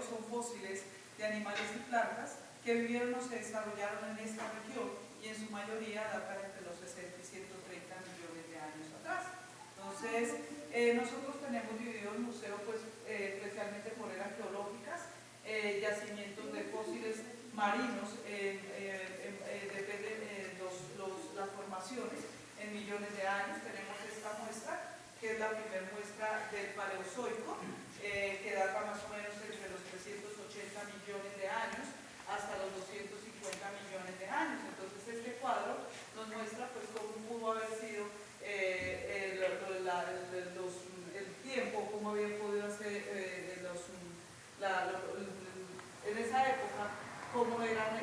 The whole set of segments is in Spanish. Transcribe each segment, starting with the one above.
son fósiles de animales y plantas que vivieron o se desarrollaron en esta región y en su mayoría datan entre los 60 y 130 millones de años atrás. Entonces, nosotros tenemos dividido el museo pues, especialmente por eras geológicas, yacimientos de fósiles marinos, dependen las formaciones en millones de años. Tenemos esta muestra, que es la primera muestra del Paleozoico, que data más o menos entre los 380 millones de años hasta los 250 millones de años. Entonces este cuadro nos muestra pues cómo pudo haber sido el tiempo, cómo habían podido hacer en esa época, cómo era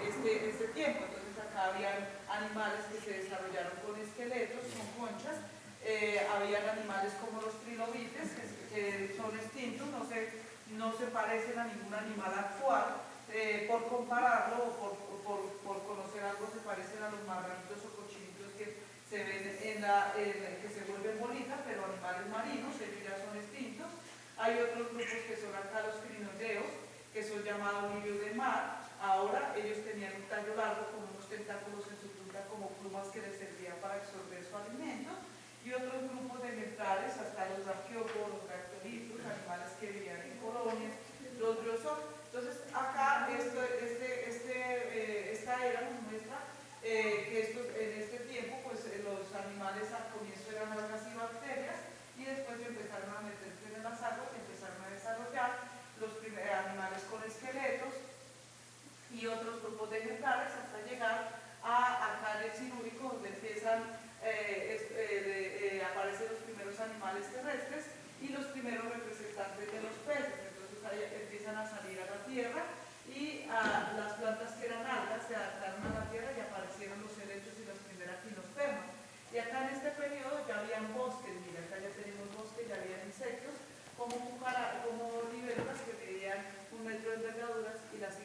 este tiempo. Entonces acá habían animales que se desarrollaron con esqueletos, con conchas, habían animales como los trilobites, que son extintos, no se parecen a ningún animal actual. Por compararlo o por conocer algo, se parecen a los marranitos o cochinitos que se ven que se vuelven bolitas, pero animales marinos, ellos ya son extintos. Hay otros grupos que son acá los crinoideos, que son llamados lirios de mar. Ahora ellos tenían un tallo largo con unos tentáculos en su punta como plumas que les servían para absorber su alimento. Y otros grupos de ejemplares, hasta los arqueópodos, los gractolitos, animales que vivían en colonias, los drosófilos. Entonces acá esta era nos muestra que en este tiempo pues los animales al comienzo eran algas y bacterias y después empezaron a meterse en las aguas y empezaron a desarrollar los primeros animales con esqueletos y otros grupos de ejemplares hasta llegar acá en el Silúrico, donde empiezan aparecen los primeros animales terrestres y los primeros representantes de los peces. Entonces ahí empiezan a salir a la tierra y las plantas que eran algas se adaptaron a la tierra y aparecieron los helechos y las primeras gimnospermas. Y acá en este periodo ya habían bosques, mira, acá ya tenemos bosques, ya habían insectos, como libélulas que medían 1 metro de envergadura y las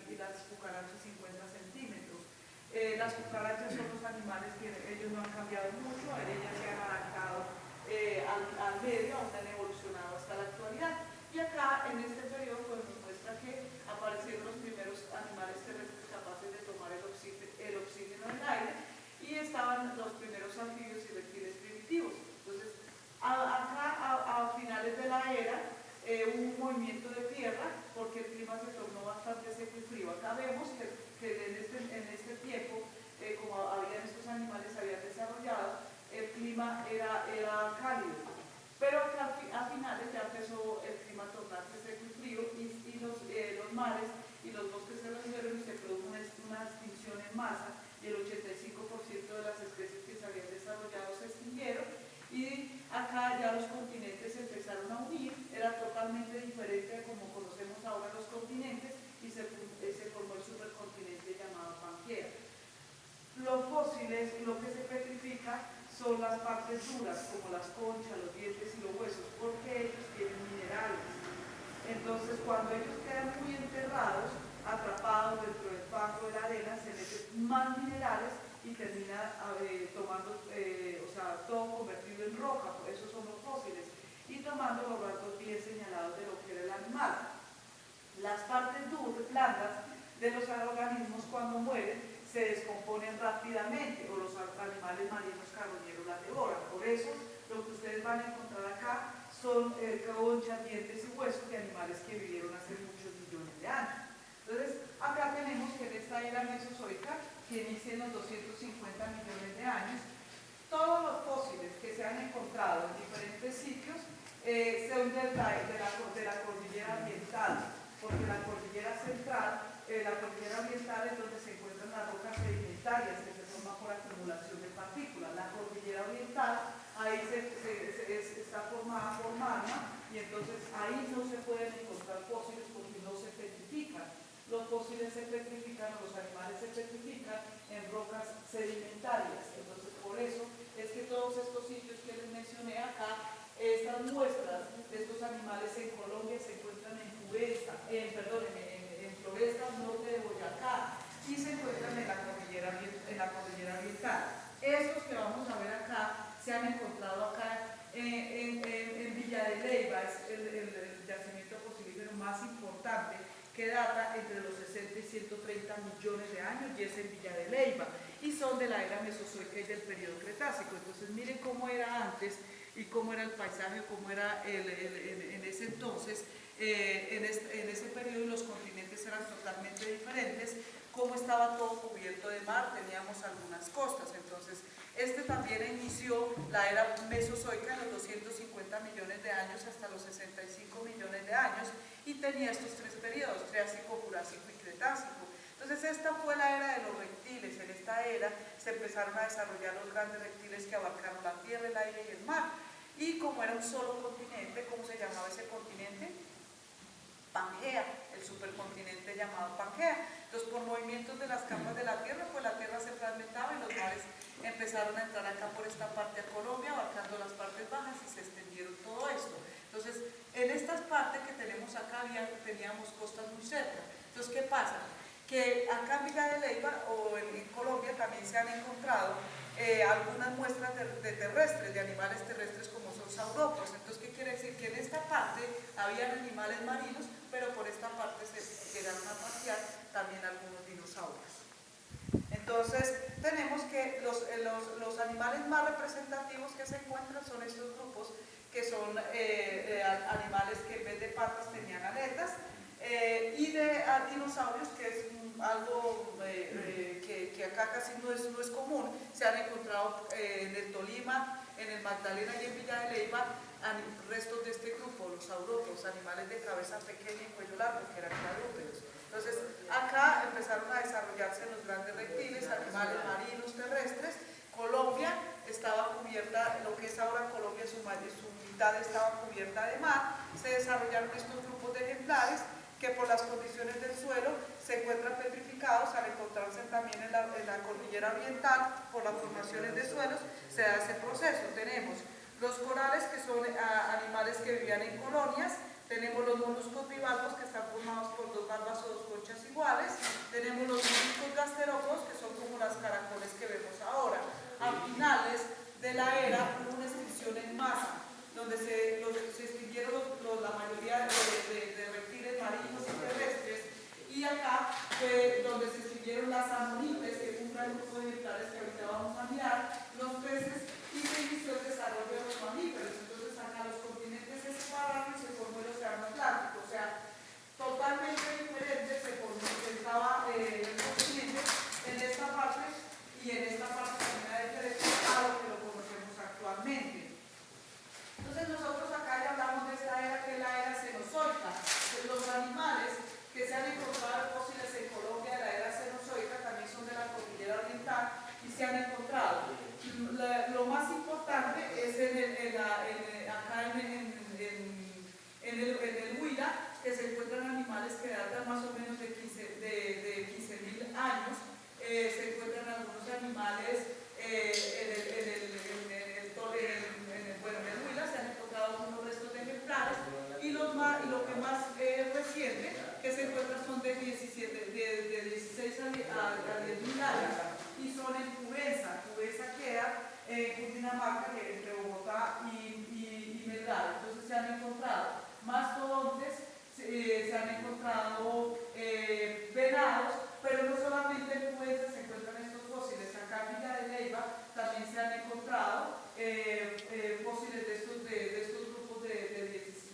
cucarachas 50 centímetros. Las cucarachas son los animales que ellos no han cambiado mucho, ellas se han adaptado al medio, aún han evolucionado hasta la actualidad. Y acá en este periodo pues, nos muestra que aparecieron los primeros animales terrestres capaces de tomar el oxígeno del aire y estaban los primeros anfibios y reptiles primitivos. Entonces, acá a finales de la era hubo un movimiento de tierra porque el clima se tornó bastante seco y frío. Acá vemos que en este tiempo, como estos animales se habían desarrollado, el clima era cálido. Pero a finales ya empezó el clima a tornarse seco y frío y los mares y los bosques se redujeron y se produjo una extinción en masa y el 85% de las especies que se habían desarrollado se extinguieron y acá ya los continentes se empezaron a unir, era totalmente diferente a como conocemos ahora los continentes y se formó el supercontinente llamado Pangea. Los fósiles, lo que se petrifica son las partes duras, como las conchas, los dientes y los huesos, porque ellos tienen minerales. Entonces, cuando ellos quedan muy enterrados, atrapados dentro del fango de la arena, se meten más minerales y termina tomando, todo convertido en roca, por eso son los fósiles, y tomando los rasgos bien señalados de lo que era el animal. Las partes blandas de los organismos cuando mueren se descomponen rápidamente o los animales marinos carroñeros las devoran. Por eso lo que ustedes van a encontrar acá son conchas, dientes y huesos de animales que vivieron hace muchos millones de años. Entonces acá tenemos que en esta era mesozoica, que inicia en los 250 millones de años, todos los fósiles que se han encontrado en diferentes sitios son de la cordillera oriental, porque la cordillera central, la cordillera oriental es donde se encuentran las rocas sedimentarias que se forman por acumulación de partículas. La cordillera oriental, ahí está formada por magma y entonces ahí no se pueden encontrar fósiles porque no se petrifican. Los fósiles se petrifican, los animales se petrifican en rocas sedimentarias. Entonces por eso es que todos estos sitios que les mencioné acá, estas muestras de estos animales en Colombia se encuentran en Floresta, norte de Boyacá, y se encuentran en la cordillera oriental. Estos que vamos a ver acá se han encontrado acá en Villa de Leyva, es el yacimiento fosilífero más importante, que data entre los 60 y 130 millones de años, y es en Villa de Leyva, y son de la era mesozoica y del periodo cretácico. Entonces miren cómo era antes y cómo era el paisaje, cómo era en ese entonces, en ese periodo los continentes eran totalmente diferentes, cómo estaba todo cubierto de mar, teníamos algunas costas. Entonces también inició la era mesozoica en los 250 millones de años hasta los 65 millones de años, y tenía estos tres periodos, Triásico, Jurásico y Cretácico. Entonces esta fue la era de los reptiles. En esta era se empezaron a desarrollar los grandes reptiles que abarcaron la tierra, el aire y el mar. Y como era un solo continente, ¿cómo se llamaba ese continente? Pangea, el supercontinente llamado Pangea. Entonces, por movimientos de las capas de la tierra, pues la tierra se fragmentaba y los mares empezaron a entrar acá por esta parte a Colombia, abarcando las partes bajas, y se extendieron todo esto. Entonces, en estas partes que tenemos acá teníamos costas muy cerca. Entonces, ¿qué pasa? Que acá en Villa de Leyva o en Colombia también se han encontrado algunas muestras de terrestres, de animales terrestres como son saurópodos. Entonces, ¿qué quiere decir? Que en esta parte habían animales marinos, pero por esta parte se llegaron a pasear también algunos dinosaurios. Entonces, tenemos que los animales más representativos que se encuentran son estos grupos, que son animales que en vez de patas tenían aletas, y de dinosaurios, que es algo que acá casi no es común. Se han encontrado en el Tolima, en el Magdalena y en Villa de Leyva restos de este grupo, los saurópodos, animales de cabeza pequeña y cuello largo, que eran cuadrúpedos. Entonces, acá empezaron a desarrollarse los grandes reptiles, animales marinos, terrestres. Colombia estaba cubierta, lo que es ahora Colombia, su mitad estaba cubierta de mar. Se desarrollaron estos grupos de ejemplares que por las condiciones del suelo se encuentran petrificados. Al encontrarse también en la cordillera oriental, por las formaciones de suelos, se da ese proceso. Tenemos los corales, que son animales que vivían en colonias. Tenemos los moluscos bivalvos, que están formados por dos valvas o dos conchas iguales. Tenemos los moluscos gasterópodos, que son como las caracoles que vemos ahora. A finales de la era hubo una extinción en masa, donde se extinguieron la mayoría de reptiles marinos y terrestres, y acá fue donde se extinguieron las amonipes, que es un gran grupo de ejemplares que ahorita vamos a mirar, los peces, y se inició el desarrollo de los mamíferos. Entonces acá los continentes se separaron y se formó el océano Atlántico, o sea, totalmente diferente. Se formó, estaba el continente en esta parte, y en esta parte también era diferente a lo que lo conocemos actualmente. Entonces nosotros acá ya hablamos de esta era, que es la era cenozoica. Los animales que se han encontrado fósiles en Colombia de la era cenozoica también son de la cordillera oriental y se han encontrado. Lo más importante es acá en el Huila, que se encuentran animales que datan más o menos de 15.000 años. Se encuentran algunos animales en el Huila se han encontrado algunos restos de ejemplares, y lo que más reciente que se encuentra son de 16 a 10.000 años, y son en Cubesa. Cubesa queda en Cundinamarca, entre Bogotá y Melgar. Entonces se han encontrado mastodontes, se han encontrado venados, pero no solamente en Cubesa se encuentran estos fósiles. Acá en Villa de Leyva también se han encontrado fósiles de estos grupos de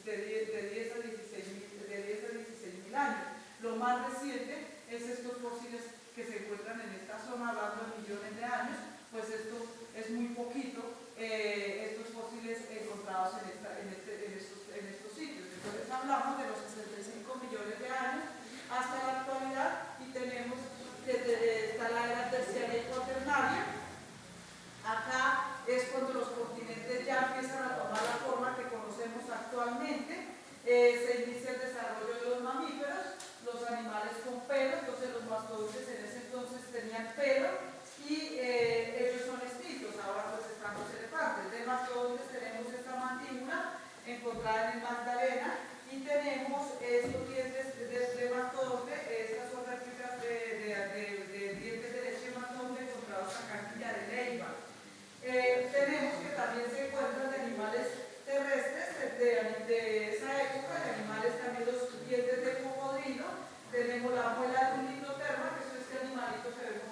10 a 16.000 años. Lo más reciente es estos fósiles que se encuentran en esta zona, hablando de millones de años. Pues esto es muy poquito, estos fósiles encontrados en estos sitios. Entonces hablamos de los 65 millones de años hasta la actualidad, y tenemos que está la era terciaria y cuaternaria. Acá es cuando los continentes ya empiezan a tomar la forma que conocemos actualmente. Se inicia el desarrollo de los mamíferos, los animales con pelo. Entonces los mastodontes en ese entonces tenían pelo, y ellos son extintos. Ahora pues están los elefantes. De mastodontes tenemos esta mandíbula encontrada en el Magdalena, y tenemos estos dientes de mastodonte. Estas son réplicas de dientes de leche de mastodonte encontrados acá en Villa de Leyva. Tenemos que también se encuentran de animales terrestres de esa época, de animales también los dientes de cocodrilo, tenemos la muela de un litoterma, que es este animalito que vemos